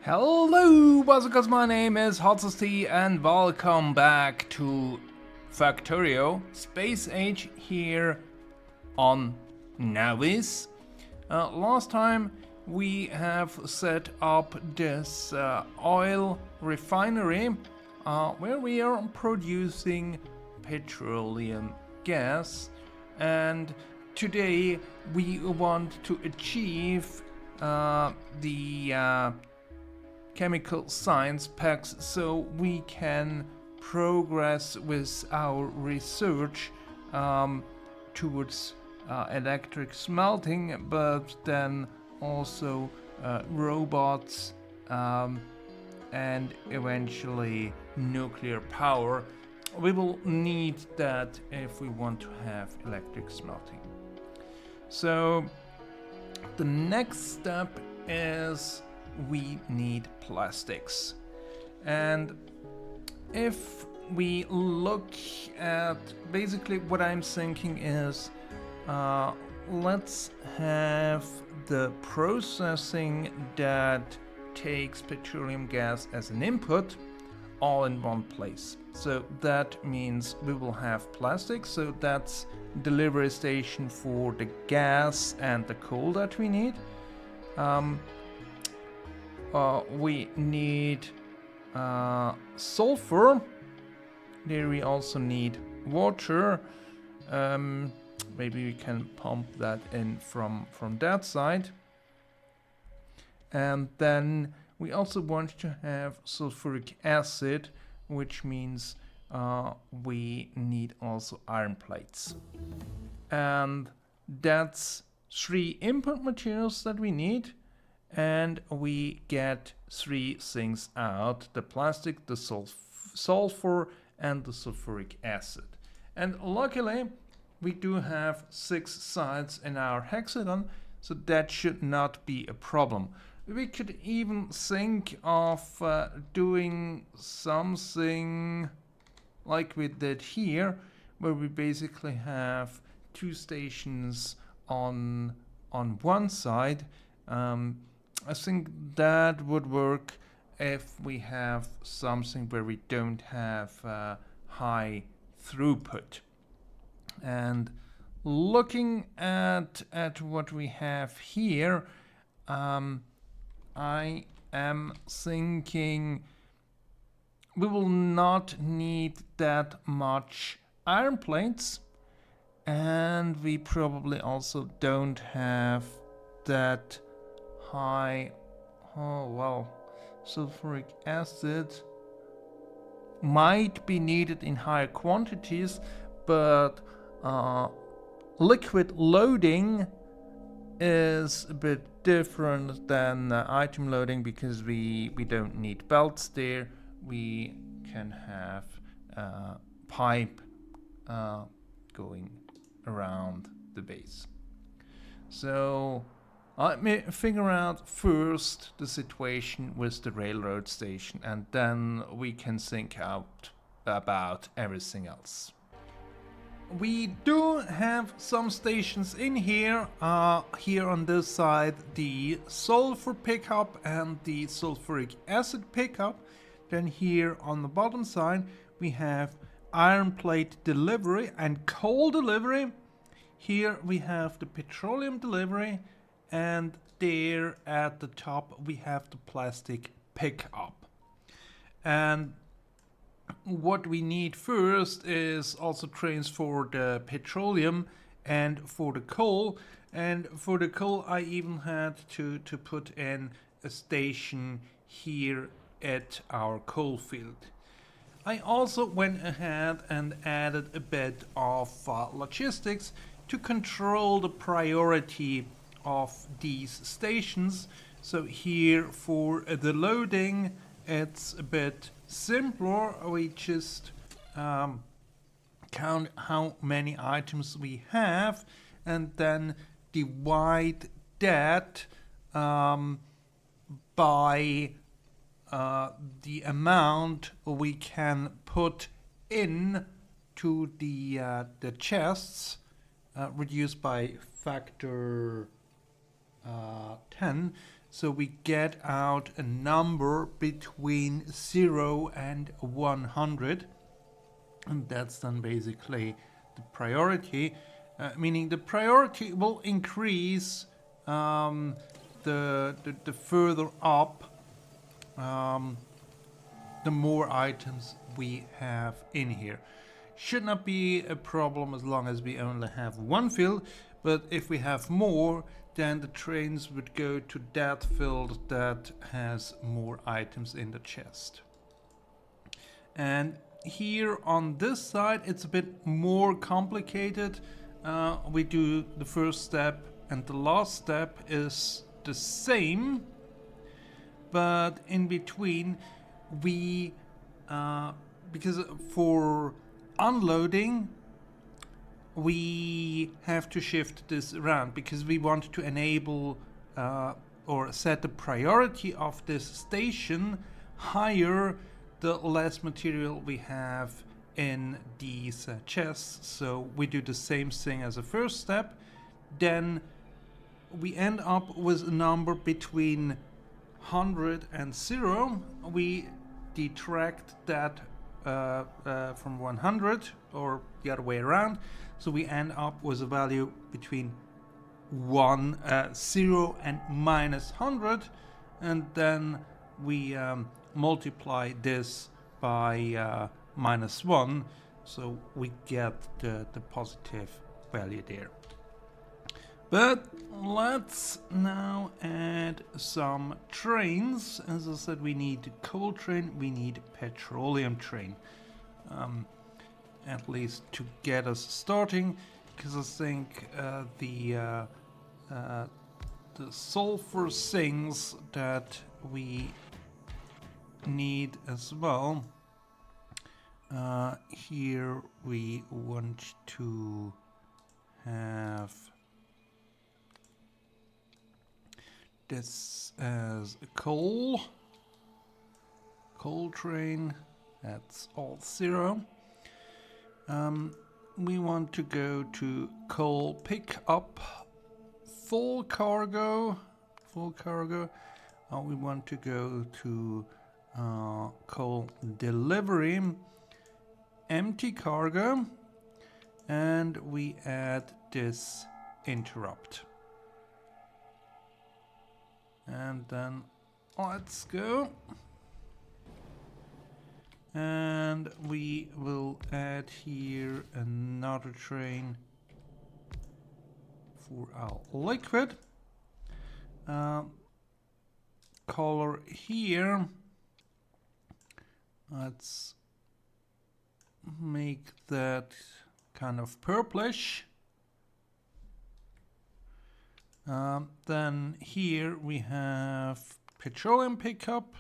Hello, Bazookas, my name is Hotsty and welcome back to Factorio Space Age here on Nauvis. Last time we have set up this oil refinery where we are producing petroleum gas, and today we want to achieve the chemical science packs so we can progress with our research towards electric smelting, but then also robots and eventually nuclear power. We will need that if we want to have electric smelting. So the next step is we need plastics. And if we look at basically what I'm thinking is let's have the processing that takes petroleum gas as an input all in one place. So that means we will have plastics, so that's delivery station for the gas and the coal that we need. We need sulfur. There we also need water. Maybe we can pump that in from that side. And then we also want to have sulfuric acid, which means we need also iron plates. And that's 3 input materials that we need. And we get 3 things out: the plastic, the sulfur, and the sulfuric acid. And luckily, we do have 6 sides in our hexagon, so that should not be a problem. We could even think of doing something like we did here, where we basically have 2 stations on one side. I think that would work if we have something where we don't have high throughput. And looking at what we have here, I am thinking we will not need that much iron plates, and we probably also don't have that high, sulfuric acid might be needed in higher quantities, but liquid loading is a bit different than item loading, because we don't need belts there. We can have pipe going around the base. So let me figure out first the situation with the railroad station, and then we can think out about everything else. We do have some stations in here. Here on this side, the sulfur pickup and the sulfuric acid pickup. Then here on the bottom side, we have iron plate delivery and coal delivery. Here we have the petroleum delivery, and there at the top we have the plastic pickup. And what we need first is also trains for the petroleum and for the coal. And for the coal, I even had to put in a station here at our coal field. I also went ahead and added a bit of logistics to control the priority of these stations. So here for the loading, it's a bit simpler. We just count how many items we have and then divide that by the amount we can put in to the chests, reduced by factor 10. So we get out a number between 0 and 100. And that's then basically the priority, meaning the priority will increase the further up, the more items we have in here. Should not be a problem as long as we only have one field, but if we have more, then the trains would go to that field that has more items in the chest. And here on this side, it's a bit more complicated. We do the first step and the last step is the same, but in between we, because for unloading, we have to shift this around because we want to enable or set the priority of this station higher the less material we have in these chests. So we do the same thing as a first step. Then we end up with a number between 100 and 0. We detract that from 100 or the other way around. So we end up with a value between 0 and minus 100. And then we multiply this by minus 1, so we get the positive value there. But let's now add some trains. As I said, we need coal train, we need petroleum train, at least to get us starting, because I think the sulfur things that we need as well. Here we want to have this as a coal train. That's all 0. We want to go to coal pickup, full cargo. We want to go to coal delivery, empty cargo, and we add this interrupt. And then let's go. And we will add here another train for our liquid. Color here. Let's make that kind of purplish. Then here we have petroleum pickup,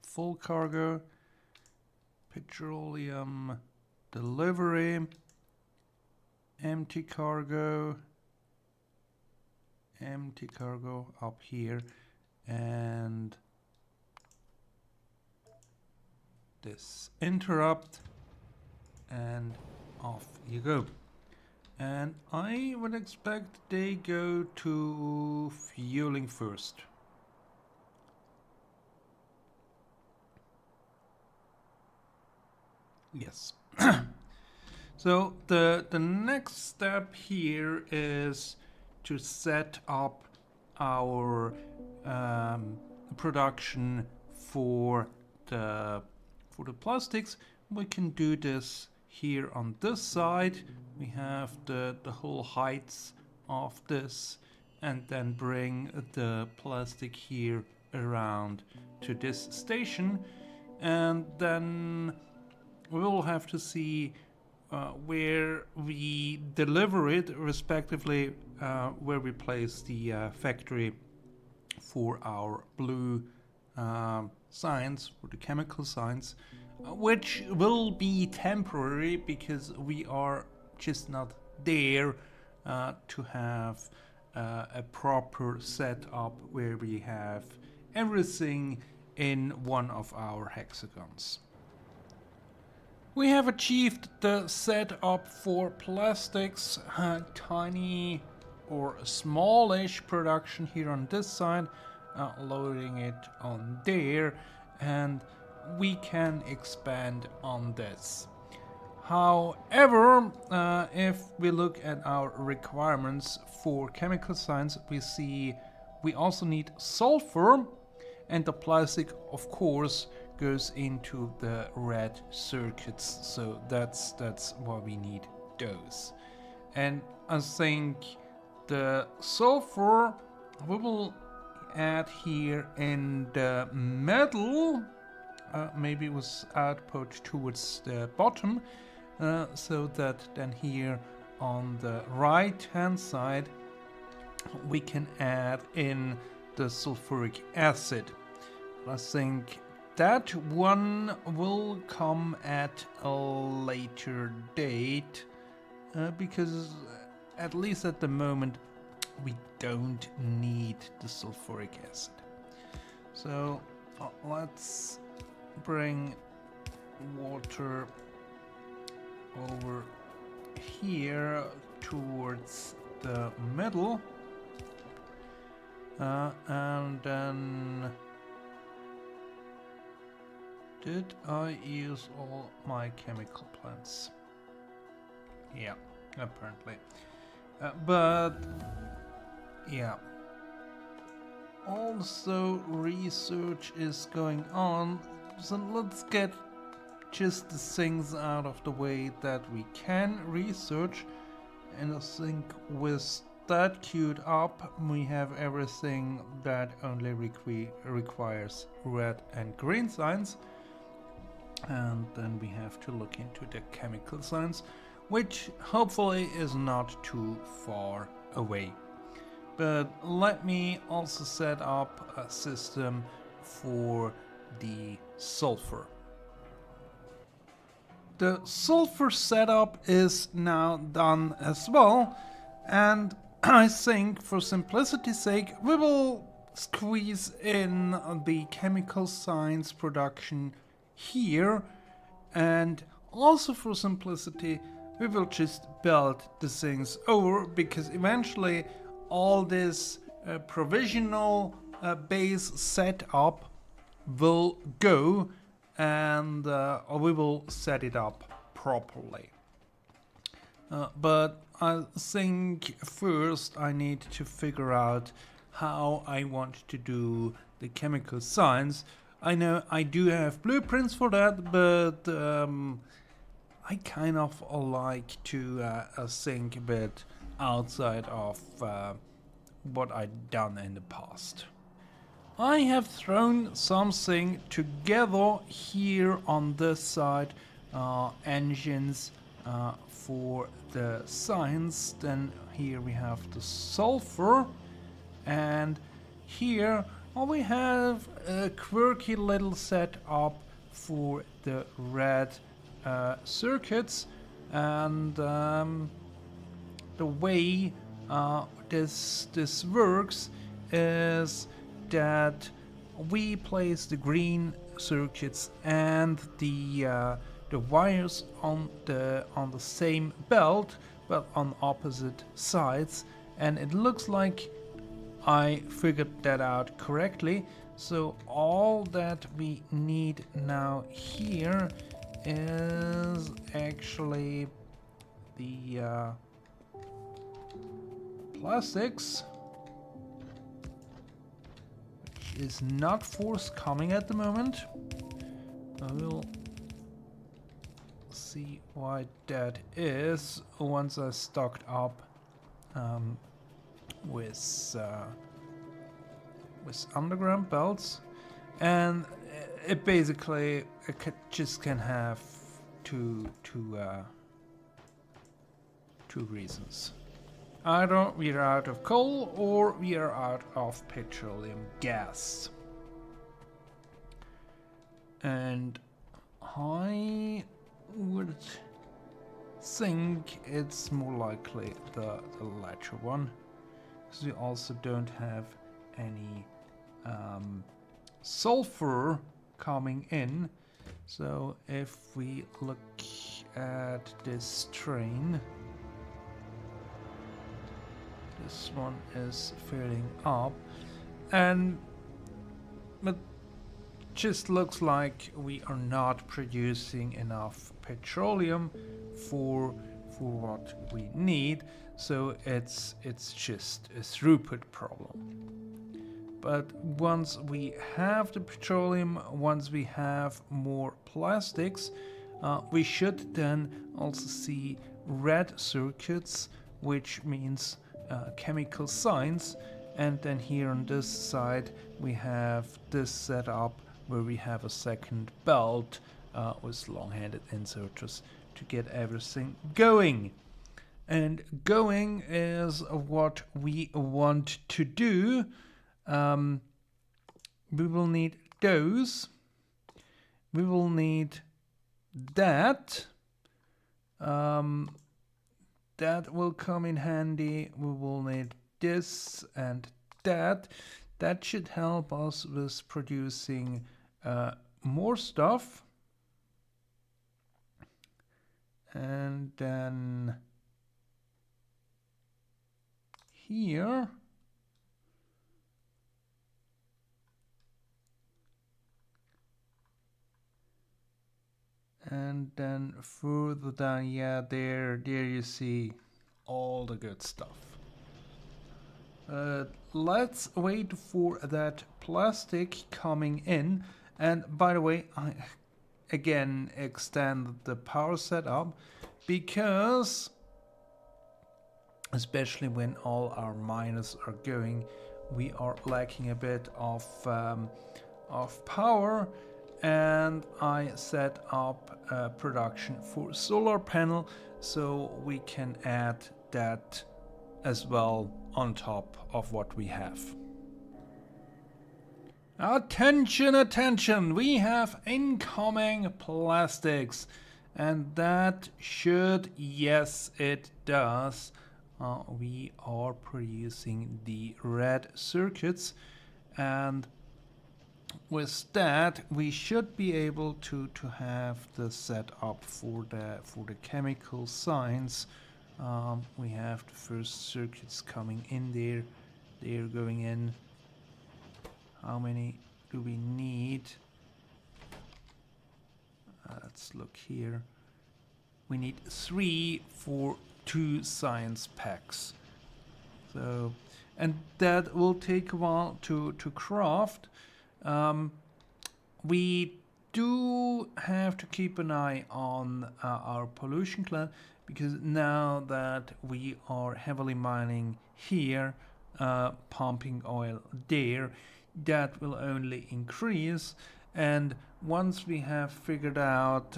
full cargo, petroleum delivery, empty cargo up here, and this interrupt, and off you go. And I would expect they go to fueling first. Yes. So the next step here is to set up our production for the plastics. We can do this here on this side. We have the whole heights of this, and then bring the plastic here around to this station, and then we will have to see where we deliver it, respectively where we place the factory for our blue signs, for the chemical signs, which will be temporary because we are just not there to have a proper setup where we have everything in one of our hexagons. We have achieved the setup for plastics, tiny or smallish production here on this side. loading it on there, and we can expand on this. However, if we look at our requirements for chemical science, we see we also need sulfur, and the plastic, of course, goes into the red circuits. So that's why we need those. And I think the sulfur we will add here in the middle. Maybe with output towards the bottom, so that then here on the right hand side we can add in the sulfuric acid. I think that one will come at a later date, because at least at the moment we don't need the sulfuric acid. So let's bring water over here towards the middle, and then did I use all my chemical plants? Yeah, apparently. But yeah, also research is going on, so let's get just the things out of the way that we can research. And I think with that queued up, we have everything that only requires red and green science. And then we have to look into the chemical science, which hopefully is not too far away. But let me also set up a system for the sulfur. The sulfur setup is now done as well, and I think for simplicity's sake we will squeeze in the chemical science production here, and also for simplicity we will just build the things over, because eventually all this provisional base setup will go, and we will set it up properly. But I think first I need to figure out how I want to do the chemical science. I know I do have blueprints for that, but I kind of like to think a bit outside of what I've done in the past. I have thrown something together here on this side, engines for the science. Then here we have the sulfur, and here we have a quirky little setup for the red circuits, and the way this works is that we place the green circuits and the wires on the same belt, but on opposite sides, and it looks like I figured that out correctly. So all that we need now here is actually the plastics, is not forthcoming at the moment. I will see why that is once I stocked up with underground belts, and it basically just can have two reasons. Either we are out of coal or we are out of petroleum gas. And I would think it's more likely the latter one, because we also don't have any sulfur coming in. So if we look at this train, this one is filling up, and But just looks like we are not producing enough petroleum for what we need, so it's just a throughput problem. But once we have the petroleum, once we have more plastics, we should then also see red circuits, which means chemical signs. And then here on this side we have this setup where we have a second belt with long-handed inserters to get everything going. And going is what we want to do. We will need those. We will need that. That will come in handy. We will need this and that. That should help us with producing more stuff. And then here and then further down, yeah, there you see all the good stuff. Let's wait for that plastic coming in. And by the way, I again extend the power setup because especially when all our miners are going, we are lacking a bit of power. And I set up production for solar panel, so we can add that as well on top of what we have. Attention, attention! We have incoming plastics, and that should, yes it does, we are producing the red circuits, and with that we should be able to have the setup for the chemical signs. We have the first circuits coming in there. They're going in. How many do we need? Let's look here. We need 3 for 2 science packs. So, and that will take a while to craft. We do have to keep an eye on our pollution gland, because now that we are heavily mining here, pumping oil there, that will only increase. And once we have figured out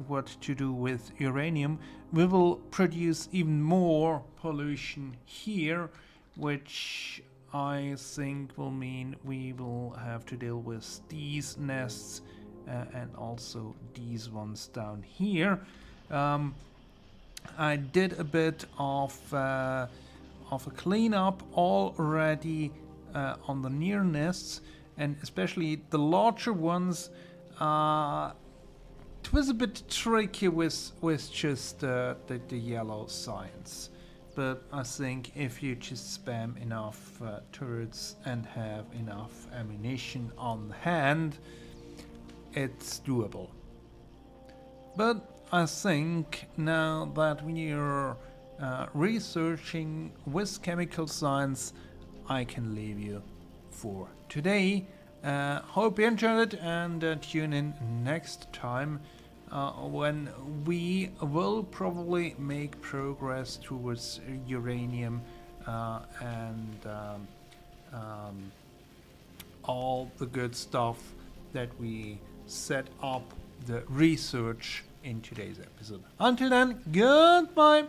what to do with uranium, we will produce even more pollution here, which I think will mean we will have to deal with these nests and also these ones down here. I did a bit of a cleanup already on the near nests, and especially the larger ones. It was a bit tricky with just the yellow signs. But I think if you just spam enough turrets and have enough ammunition on hand, it's doable. But I think now that we are researching with chemical science, I can leave you for today. Hope you enjoyed it, and tune in next time when we will probably make progress towards uranium and all the good stuff that we set up the research in today's episode. Until then, goodbye!